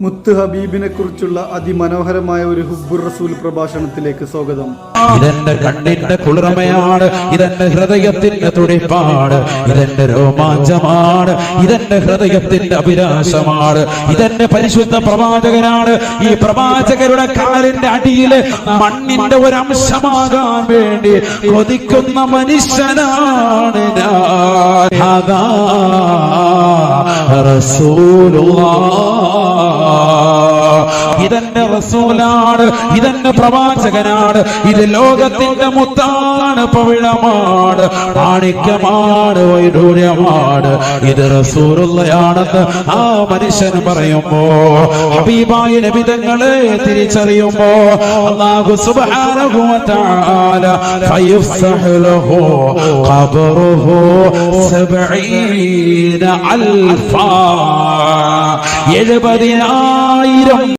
മുത്ത് ഹബീബിനെ കുറിച്ചുള്ള അതിമനോഹരമായ ഒരു ഹുബ്ബുർ റസൂൽ പ്രഭാഷണത്തിലേക്ക് സ്വാഗതം. ഇതെന്റെ കണ്ണിന്റെ കുളിർമയാണ്, ഇതെന്റെ ഹൃദയത്തിന്റെ തുടിപ്പാണ്, ഇതെന്റെ രോമാഞ്ചമാണ്, ഇതെന്റെ ഹൃദയത്തിന്റെ അഭിലാഷമാണ്, ഇതെന്റെ പരിശുദ്ധ പ്രവാചകനാണ്. ഈ പ്രവാചകരുടെ കാലിന്റെ അടിയില് മണ്ണിന്റെ ഒരംശമാകാൻ വേണ്ടി കൊതിക്കുന്ന മനുഷ്യനാണ് ഞാൻ. ഇതെന്റെ റസൂലാണ്, ഇതെന്റെ പ്രവാചകനാണ്, ഇത് ലോകത്തിന്റെ മുത്താണ്, പവിഴമാണ്, മാണിക്യമാണ്, വൈഡൂര്യമാണ്. ഇത് റസൂലുള്ളയാണെന്ന് ആ മനുഷ്യൻ പറയുമ്പോ, ഹബീബായ നബി തങ്ങളെ തിരിച്ചറിയുമ്പോ അല്ലാഹു സുബ്ഹാനഹു വ തആല ഫയഫ്സഹു ലഹു ഖബറുഹു 70,000 70,000